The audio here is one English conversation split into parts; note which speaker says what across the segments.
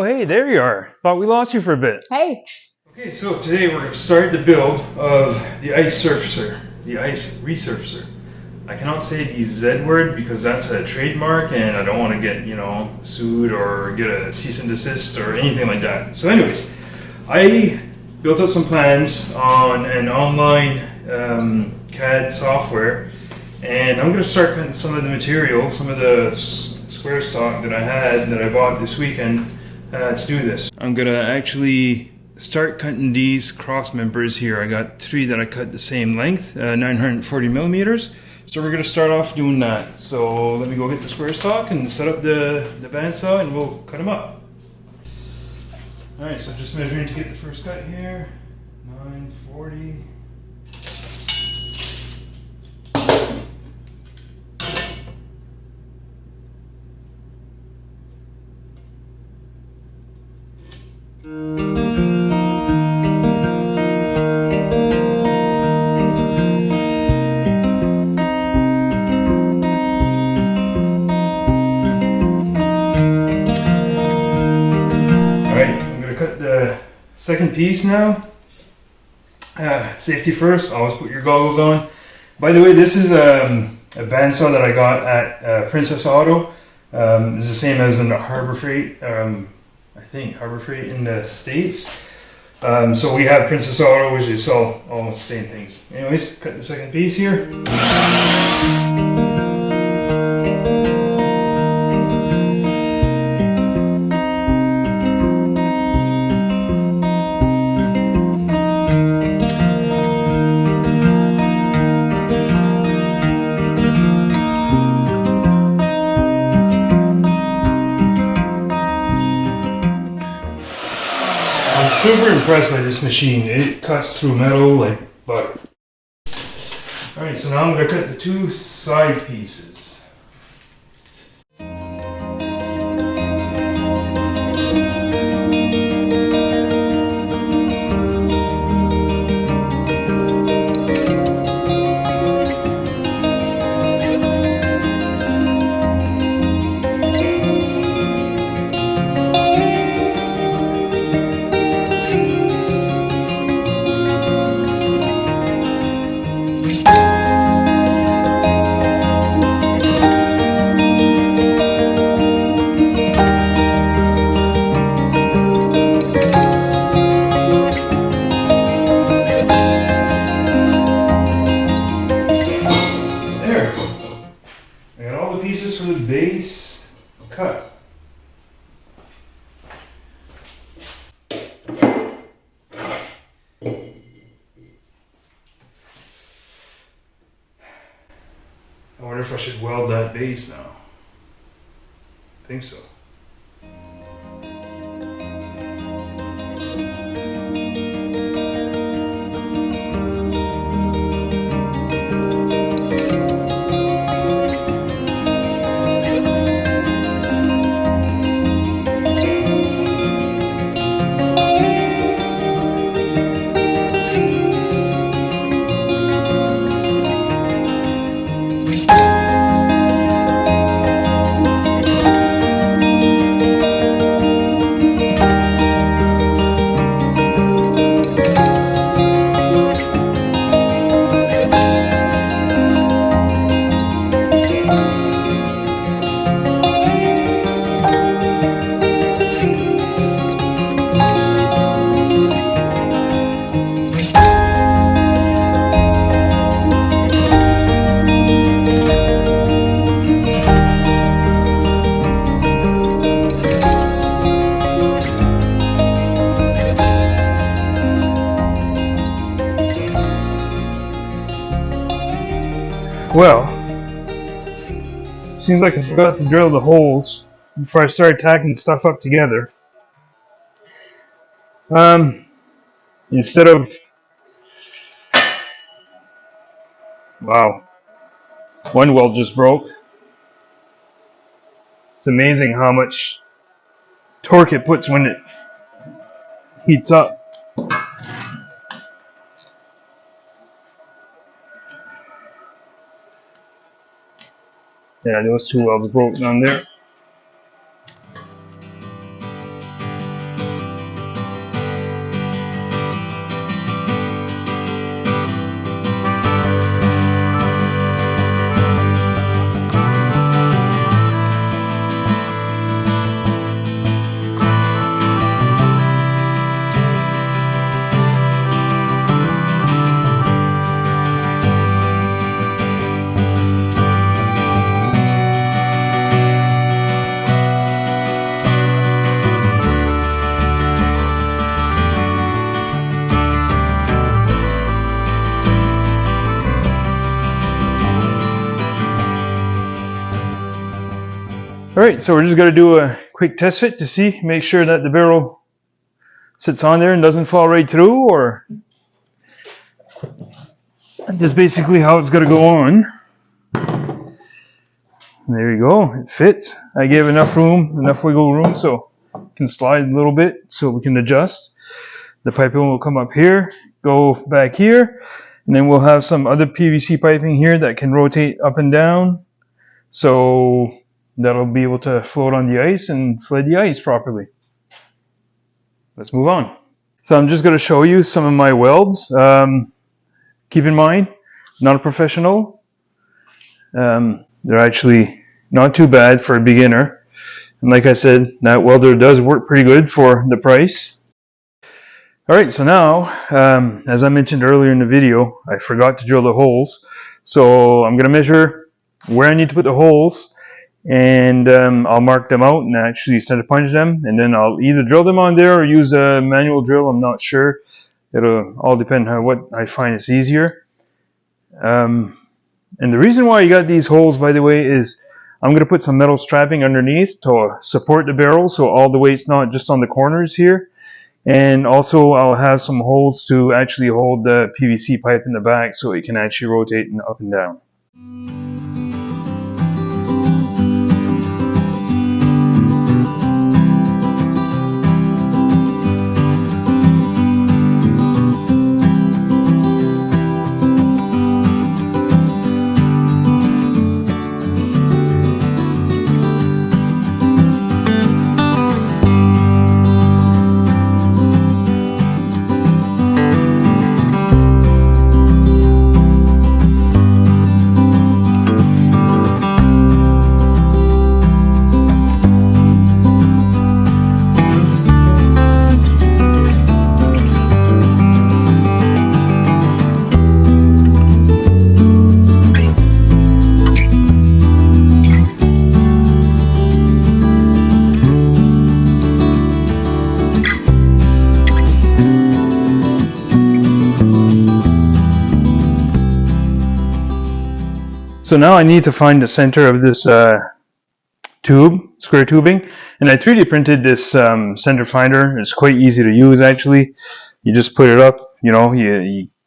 Speaker 1: Oh, hey, there you are. Thought we lost you for a bit.
Speaker 2: Hey.
Speaker 1: Okay, so today we're going to start the build of the ice surfacer, the ice resurfacer. I cannot say the Z word because that's a trademark and I don't want to get, sued or get a cease and desist or anything like that. So anyways, I built up some plans on an online CAD software, and I'm going to start cutting some of the material, some of the square stock that I bought this weekend to do this. I'm going to actually start cutting these cross members here. I got 3 that I cut the same length, 940 millimeters. So we're going to start off doing that. So let me go get the square stock and set up the bandsaw and we'll cut them up. Alright, so just measuring to get the first cut here. 940. Second piece now. Safety first, always put your goggles on. By the way, this is a bandsaw that I got at Princess Auto. It's the same as in Harbor Freight, I think Harbor Freight in the States. So we have Princess Auto, which is all almost the same things. Anyways, cut the second piece here. Super impressed by this machine. It cuts through metal like butter. Alright, so now I'm going to cut the 2 side pieces. Pieces for the base cut. I wonder if I should weld that base now. I think so. Well, seems like I forgot to drill the holes before I started tacking stuff up together. Instead of, wow, one weld just broke. It's amazing how much torque it puts when it heats up. Yeah, those 2 welds broke down there. Alright, so we're just going to do a quick test fit to see, make sure that the barrel sits on there and doesn't fall right through, or just basically how it's going to go on. There you go, it fits. I gave enough room, enough wiggle room, so it can slide a little bit so we can adjust. The piping will come up here, go back here, and then we'll have some other PVC piping here that can rotate up and down, so that'll be able to float on the ice and flood the ice properly. Let's move on. So I'm just going to show you some of my welds. Keep in mind, not a professional. They're actually not too bad for a beginner. And like I said, that welder does work pretty good for the price. Alright, so now, as I mentioned earlier in the video, I forgot to drill the holes. So I'm going to measure where I need to put the holes, and I'll mark them out and actually center punch them, and then I'll either drill them on there or use a manual drill. I'm not sure. It'll all depend on what I find is easier. And the reason why you got these holes, by the way, is I'm going to put some metal strapping underneath to support the barrel, so all the weight's not just on the corners here. And also I'll have some holes to actually hold the PVC pipe in the back so it can actually rotate up and down. So now I need to find the center of this tube, square tubing, and I 3D printed this center finder. It's quite easy to use actually. You just put it up, you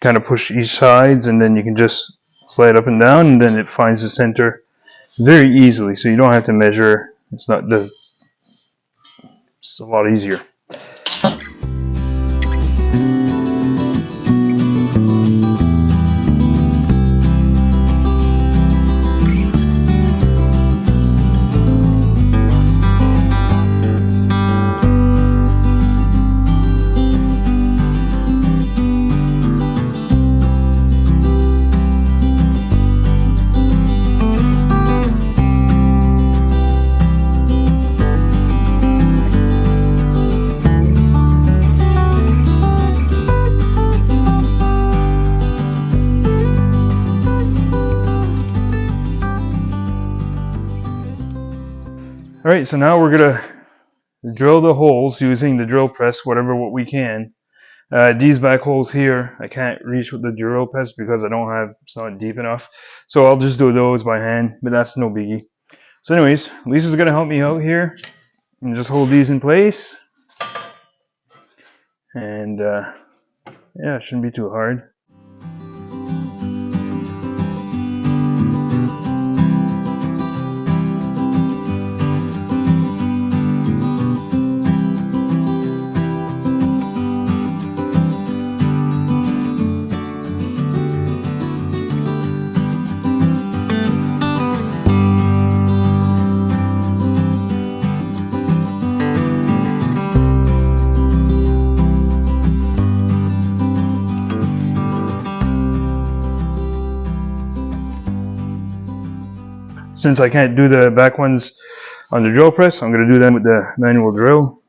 Speaker 1: kind of push each sides, and then you can just slide up and down, and then it finds the center very easily. So you don't have to measure. It's a lot easier. Alright, so now we're going to drill the holes using the drill press, what we can. These back holes here, I can't reach with the drill press because it's not deep enough. So I'll just do those by hand, but that's no biggie. So anyways, Lisa's going to help me out here and just hold these in place. And yeah, it shouldn't be too hard. Since I can't do the back ones on the drill press, I'm going to do them with the manual drill.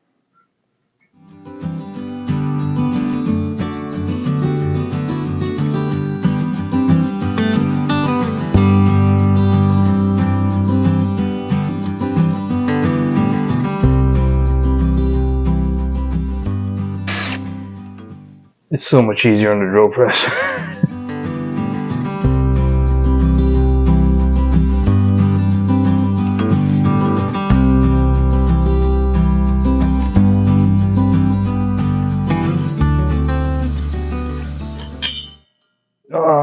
Speaker 1: It's so much easier on the drill press.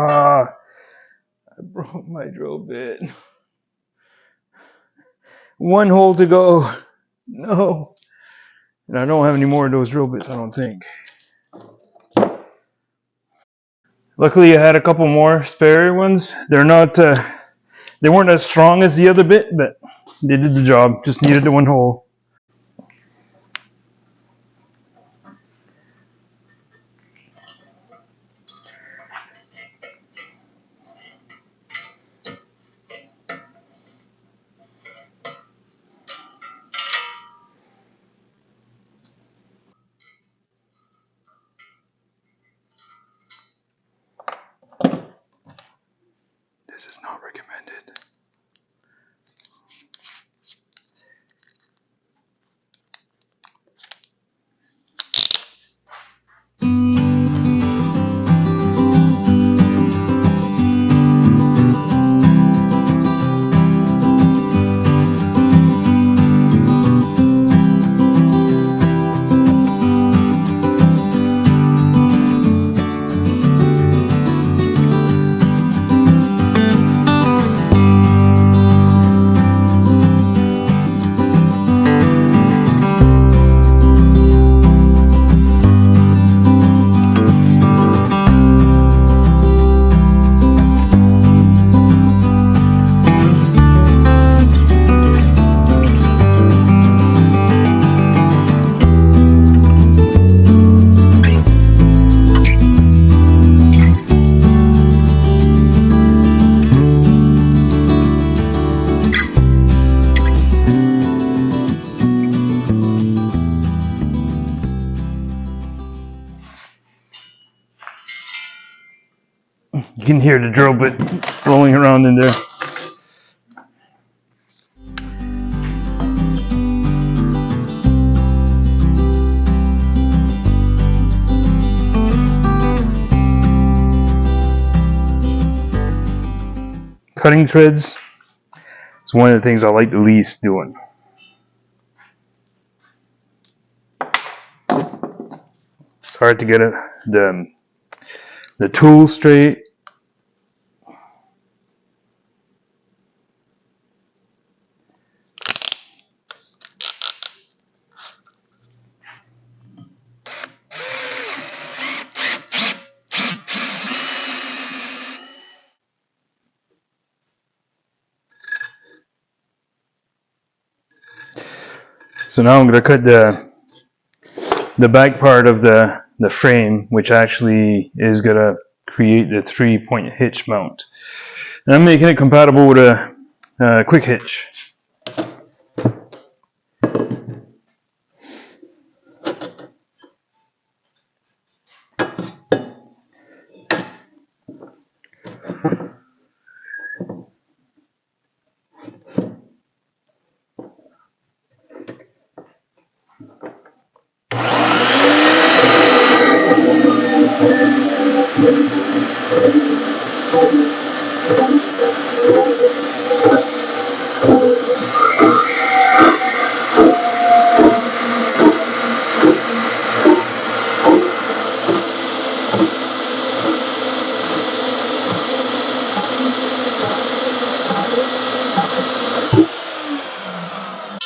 Speaker 1: I broke my drill bit. One hole to go. No. And I don't have any more of those drill bits, I don't think. Luckily, I had a couple more spare ones. They're not, they weren't as strong as the other bit, but they did the job. Just needed the one hole. This is not recommended. You can hear the drill bit rolling around in there. Cutting threads is one of the things I like the least doing. It's hard to get the tool straight. So now I'm going to cut the back part of the frame, which actually is going to create the 3-point hitch mount. And I'm making it compatible with a quick hitch.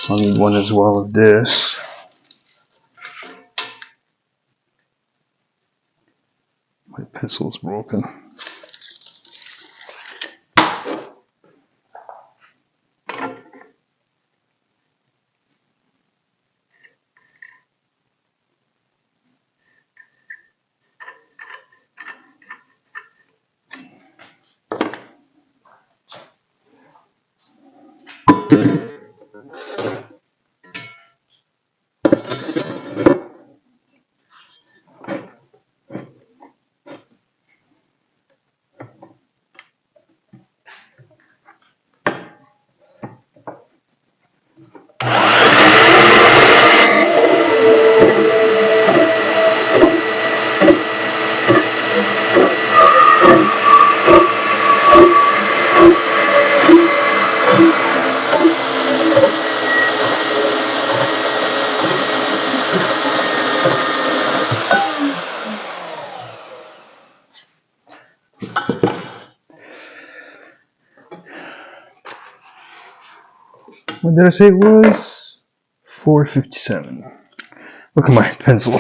Speaker 1: I'll need one as well of this. My pencil's broken. What did I say it was? 457. Look at my pencil.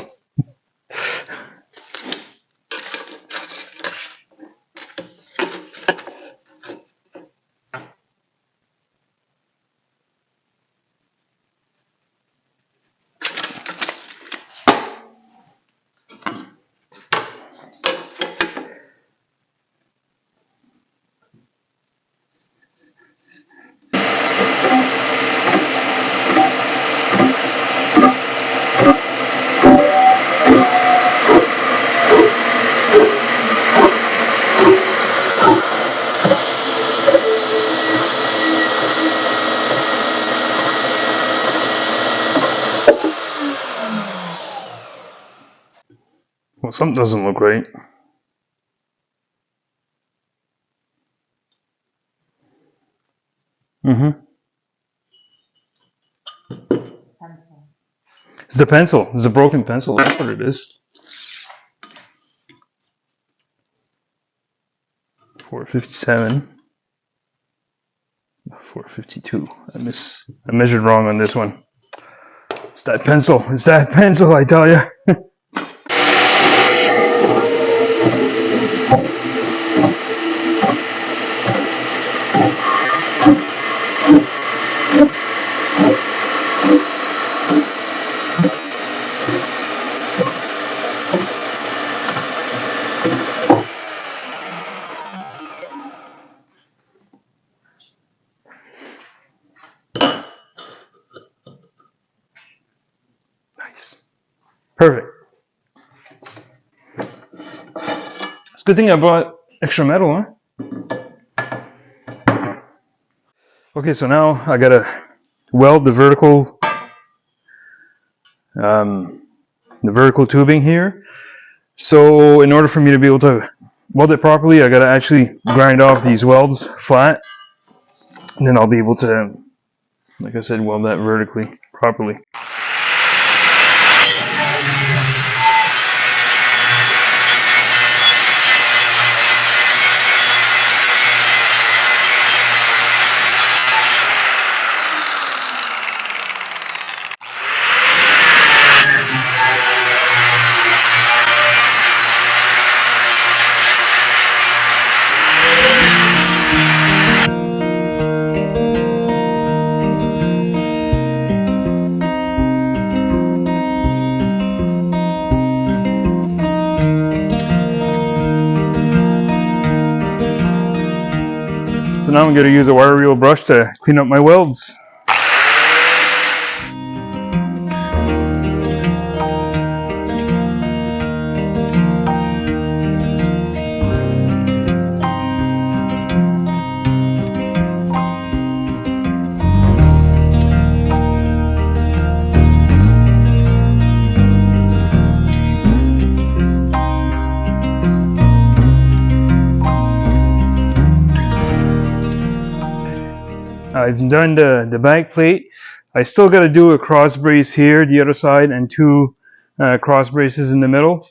Speaker 1: Well, something doesn't look right. It's the pencil. It's the broken pencil. That's what it is. 457. 452. I measured wrong on this one. It's that pencil. It's that pencil, I tell you. Nice. Perfect. It's a good thing I bought extra metal, huh? Okay, so now I gotta weld the vertical tubing here. So in order for me to be able to weld it properly, I gotta actually grind off these welds flat, and then I'll be able to, like I said, weld that vertically properly. So now I'm going to use a wire reel brush to clean up my welds. I've done the back plate. I still got to do a cross brace here, the other side, and two cross braces in the middle,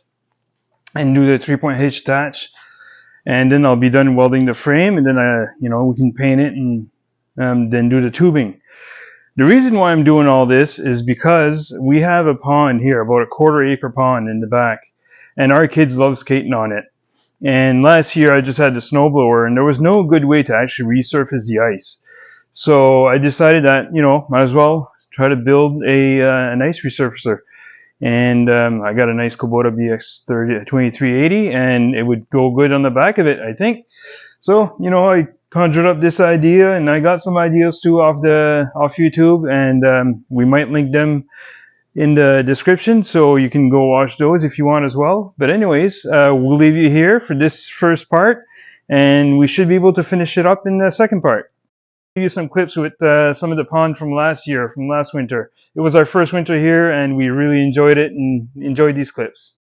Speaker 1: and do the 3-point hitch attach. And then I'll be done welding the frame, and then we can paint it and then do the tubing. The reason why I'm doing all this is because we have a pond here, about a 1/4 acre pond in the back, and our kids love skating on it. And last year I just had the snowblower, and there was no good way to actually resurface the ice. So I decided that, might as well try to build an ice resurfacer. And I got a nice Kubota BX2380, and it would go good on the back of it, I think. So, I conjured up this idea, and I got some ideas too off YouTube, and we might link them in the description, so you can go watch those if you want as well. But anyways, we'll leave you here for this first part, and we should be able to finish it up in the second part. You some clips with some of the pond from last winter. It was our first winter here, and we really enjoyed it and enjoyed these clips.